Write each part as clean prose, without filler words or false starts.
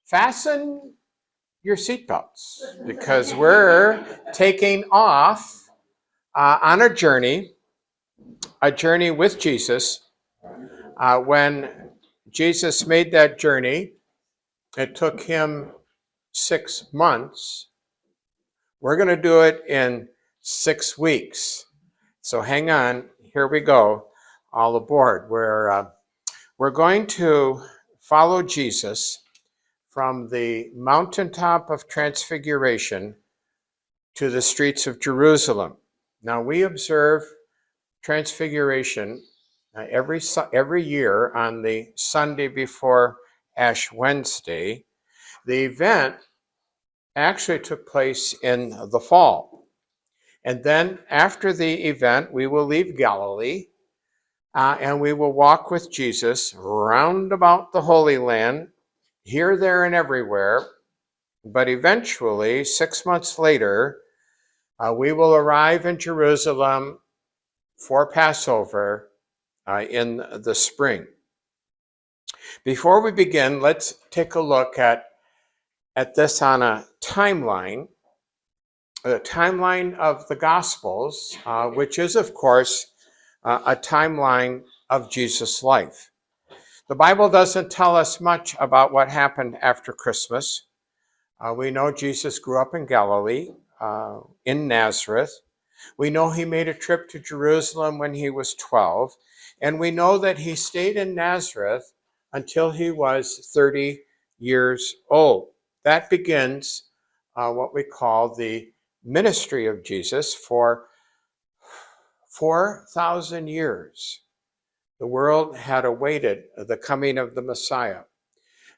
fasten your seatbelts because we're taking off on a journey with Jesus. When Jesus made that journey, it took him 6 months. We're going to do it in 6 weeks. So hang on, here we go, all aboard. We're going to follow Jesus from the mountaintop of transfiguration to the streets of Jerusalem. Now we observe transfiguration every year on the Sunday before Ash Wednesday. The event actually took place in the fall. And then after the event, we will leave Galilee and we will walk with Jesus round about the Holy Land, here, there, and everywhere. But eventually, 6 months later, we will arrive in Jerusalem for Passover in the spring. Before we begin, let's take a look at this on a timeline, the timeline of the Gospels, which is, of course, a timeline of Jesus' life. The Bible doesn't tell us much about what happened after Christmas. We know Jesus grew up in Galilee, in Nazareth. We know he made a trip to Jerusalem when he was 12. And we know that he stayed in Nazareth until he was 30 years old. That begins what we call the ministry of Jesus for 4,000 years. The world had awaited the coming of the Messiah,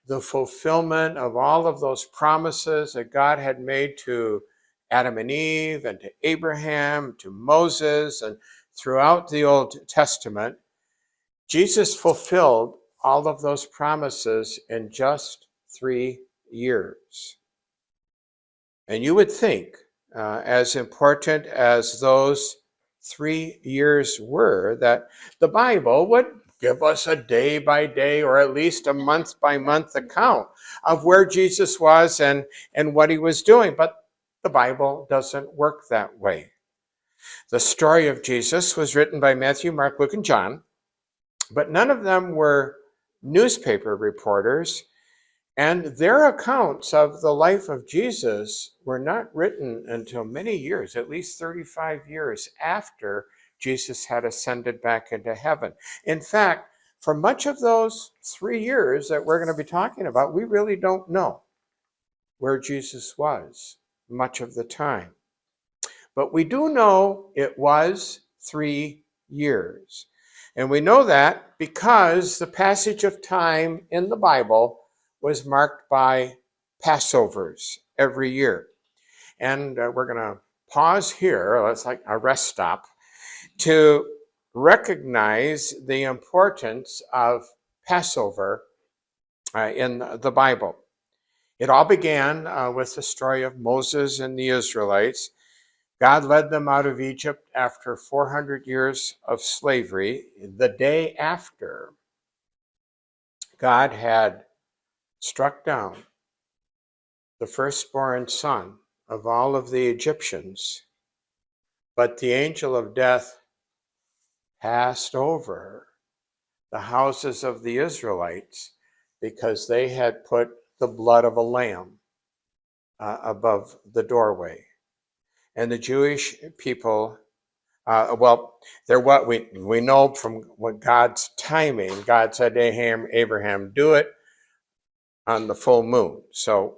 the fulfillment of all of those promises that God had made to Adam and Eve and to Abraham, to Moses, and throughout the Old Testament. Jesus fulfilled all of those promises in just 3 years. And you would think, as important as those 3 years were, that the Bible would give us a day-by-day or at least a month-by-month account of where Jesus was and what he was doing. But the Bible doesn't work that way. The story of Jesus was written by Matthew, Mark, Luke, and John, but none of them were newspaper reporters, and their accounts of the life of Jesus were not written until many years, at least 35 years after Jesus had ascended back into heaven. In fact, for much of those 3 years that we're going to be talking about, we really don't know where Jesus was much of the time. But we do know it was 3 years. And we know that because the passage of time in the Bible was marked by Passovers every year. And we're going to pause here, it's like a rest stop, to recognize the importance of Passover in the Bible. It all began with the story of Moses and the Israelites. God led them out of Egypt after 400 years of slavery. The day after, God had struck down the firstborn son of all of the Egyptians, but the angel of death passed over the houses of the Israelites because they had put the blood of a lamb above the doorway. And the Jewish people, we know from what God's timing, God said to Abraham, do it on the full moon. So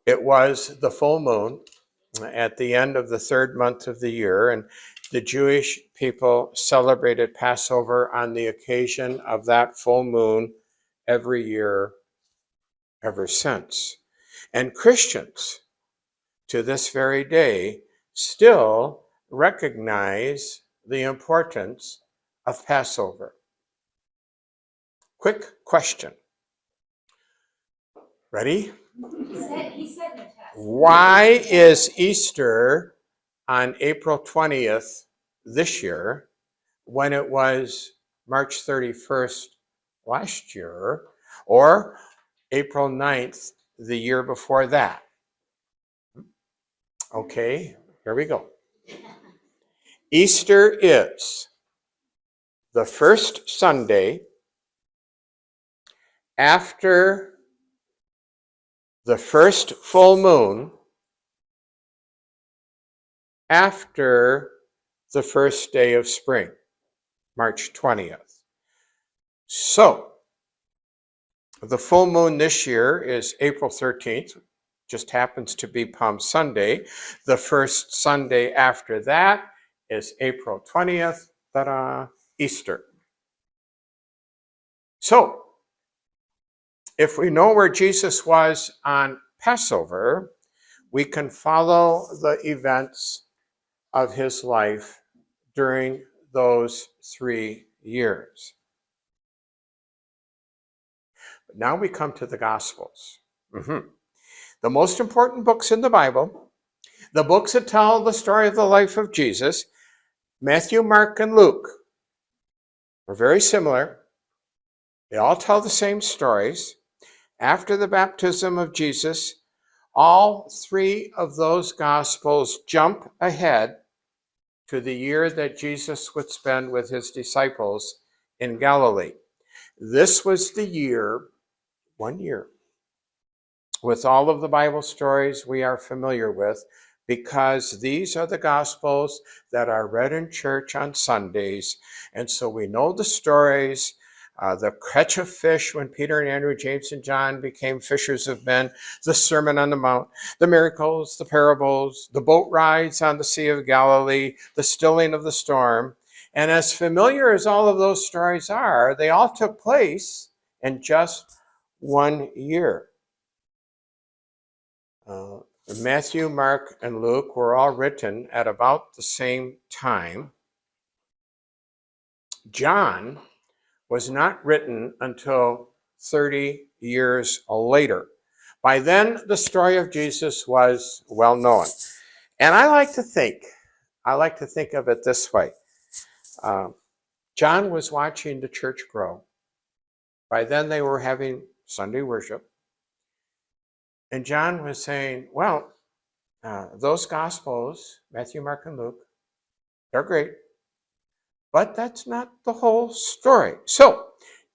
it was the full moon at the end of the 3rd month of the year, and the Jewish people celebrated Passover on the occasion of that full moon every year ever since. And Christians, to this very day, still recognize the importance of Passover. Quick question. Ready? He said the test. Why is Easter on April 20th this year when it was March 31st last year, or April 9th the year before that. Okay, here we go. Easter is the first Sunday after the first full moon after the first day of spring, March 20th. So, the full moon this year is April 13th, just happens to be Palm Sunday. The first Sunday after that is April 20th, ta-da, Easter. So, if we know where Jesus was on Passover, we can follow the events of his life during those 3 years. But now we come to the Gospels. The most important books in the Bible, the books that tell the story of the life of Jesus, Matthew, Mark, and Luke, are very similar. They all tell the same stories. After the baptism of Jesus, all 3 of those Gospels jump ahead to the year that Jesus would spend with his disciples in Galilee. This was the year, 1 year, with all of the Bible stories we are familiar with, because these are the Gospels that are read in church on Sundays. And so we know the stories, the catch of fish when Peter and Andrew, James and John became fishers of men, the Sermon on the Mount, the miracles, the parables, the boat rides on the Sea of Galilee, the stilling of the storm. And as familiar as all of those stories are, they all took place in just 1 year. Matthew, Mark, and Luke were all written at about the same time. John was not written until 30 years later. By then, the story of Jesus was well known. And I like to think of it this way. John was watching the church grow. By then, they were having Sunday worship. And John was saying, well, those Gospels, Matthew, Mark, and Luke, they're great. But that's not the whole story. So,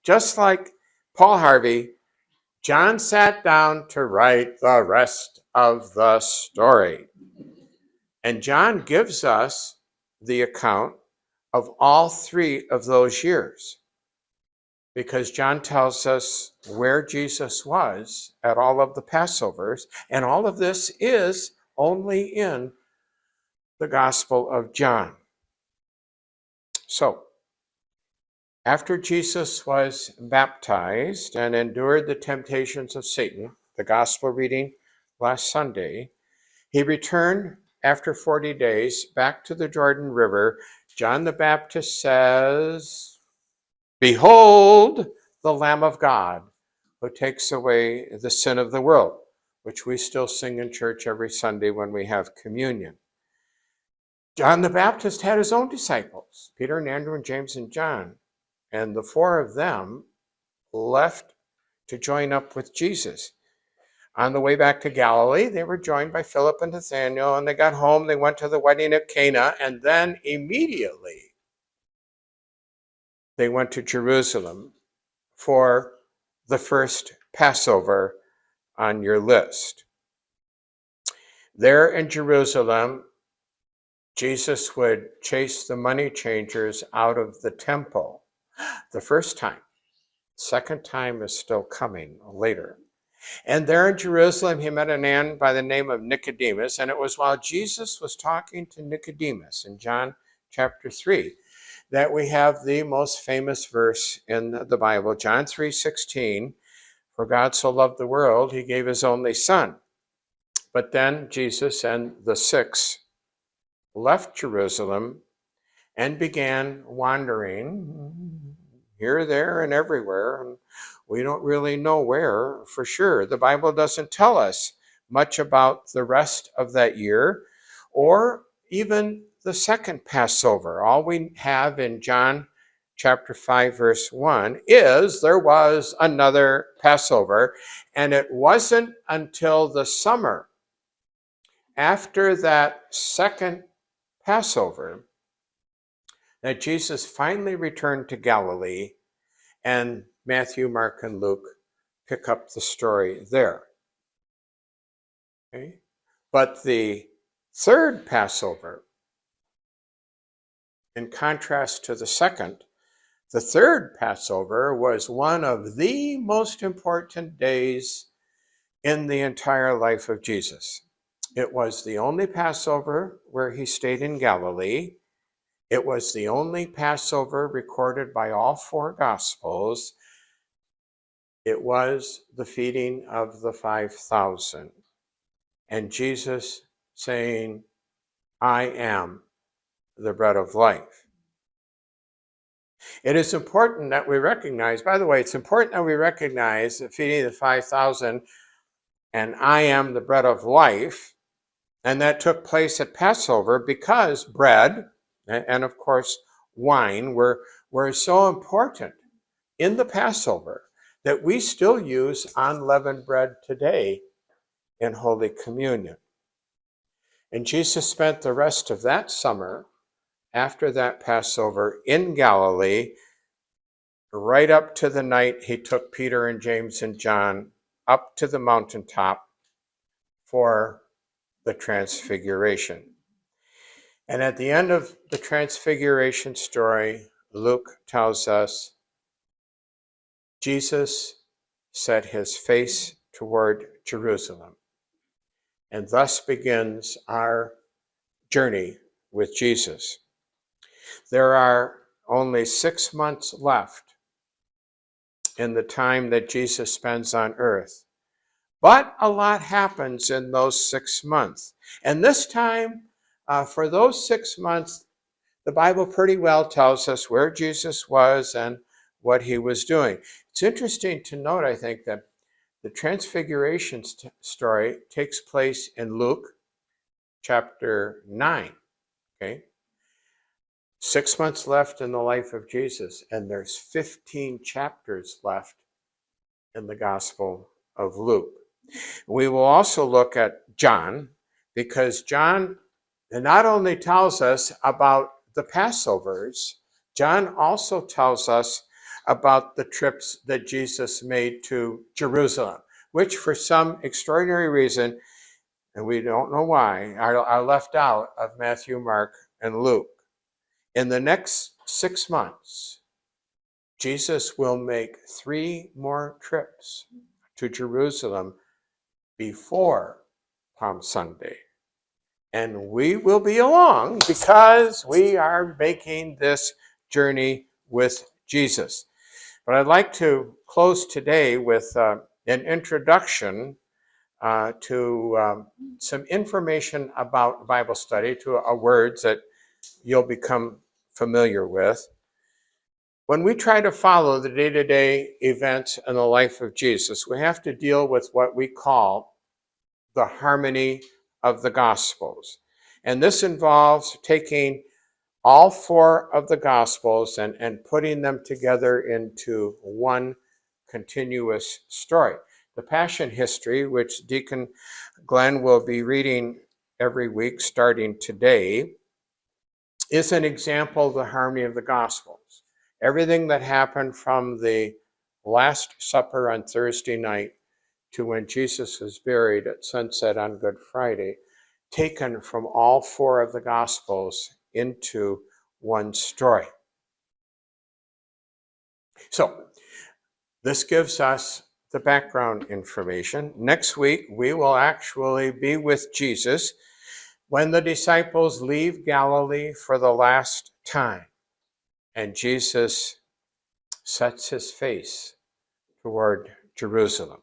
just like Paul Harvey, John sat down to write the rest of the story. And John gives us the account of all 3 of those years, because John tells us where Jesus was at all of the Passovers, and all of this is only in the Gospel of John. So, after Jesus was baptized and endured the temptations of Satan, the Gospel reading last Sunday, he returned after 40 days back to the Jordan River. John the Baptist says, "Behold, the Lamb of God, who takes away the sin of the world," which we still sing in church every Sunday when we have communion. John the Baptist had his own disciples, Peter and Andrew and James and John, and the 4 of them left to join up with Jesus. On the way back to Galilee, they were joined by Philip and Nathanael, and they got home, they went to the wedding at Cana, and then immediately they went to Jerusalem for the first Passover on your list. There in Jerusalem, Jesus would chase the money changers out of the temple the first time. Second time is still coming later. And there in Jerusalem, he met a man by the name of Nicodemus, and it was while Jesus was talking to Nicodemus in John chapter 3 that we have the most famous verse in the Bible, John 3:16, "For God so loved the world, he gave his only son." But then Jesus and the 6 left Jerusalem and began wandering here, there, and everywhere. And we don't really know where for sure. The Bible doesn't tell us much about the rest of that year or even the second Passover. All we have in John chapter 5, verse 1, is there was another Passover, and it wasn't until the summer after that second Passover that Jesus finally returned to Galilee, and Matthew, Mark, and Luke pick up the story there. Okay? But the third Passover, in contrast to the second, the third Passover was one of the most important days in the entire life of Jesus. It was the only Passover where he stayed in Galilee. It was the only Passover recorded by all four Gospels. It was the feeding of the 5,000. And Jesus saying, I am the bread of life. It is important that we recognize, by the way, it's important that we recognize that feeding the 5,000 and I am the bread of life, and that took place at Passover because bread and of course wine were so important in the Passover that we still use unleavened bread today in Holy Communion. And Jesus spent the rest of that summer after that Passover in Galilee, right up to the night he took Peter and James and John up to the mountaintop for the Transfiguration. And at the end of the Transfiguration story, Luke tells us Jesus set his face toward Jerusalem. And thus begins our journey with Jesus. There are only 6 months left in the time that Jesus spends on earth. But a lot happens in those 6 months. And this time, for those 6 months, the Bible pretty well tells us where Jesus was and what he was doing. It's interesting to note, I think, that the Transfiguration story takes place in Luke chapter 9. Okay? 6 months left in the life of Jesus, and there's 15 chapters left in the Gospel of Luke. We will also look at John, because John not only tells us about the Passovers, John also tells us about the trips that Jesus made to Jerusalem, which for some extraordinary reason, and we don't know why, are left out of Matthew, Mark, and Luke. In the next 6 months, Jesus will make 3 more trips to Jerusalem before Palm Sunday. And we will be along because we are making this journey with Jesus. But I'd like to close today with an introduction to some information about Bible study, to words that you'll become familiar with. When we try to follow the day-to-day events in the life of Jesus, we have to deal with what we call the harmony of the Gospels. And this involves taking all 4 of the Gospels and putting them together into one continuous story. The Passion History, which Deacon Glenn will be reading every week starting today, is an example of the harmony of the Gospels. Everything that happened from the Last Supper on Thursday night to when Jesus was buried at sunset on Good Friday, taken from all 4 of the Gospels into one story. So, this gives us the background information. Next week, we will actually be with Jesus when the disciples leave Galilee for the last time, and Jesus sets his face toward Jerusalem.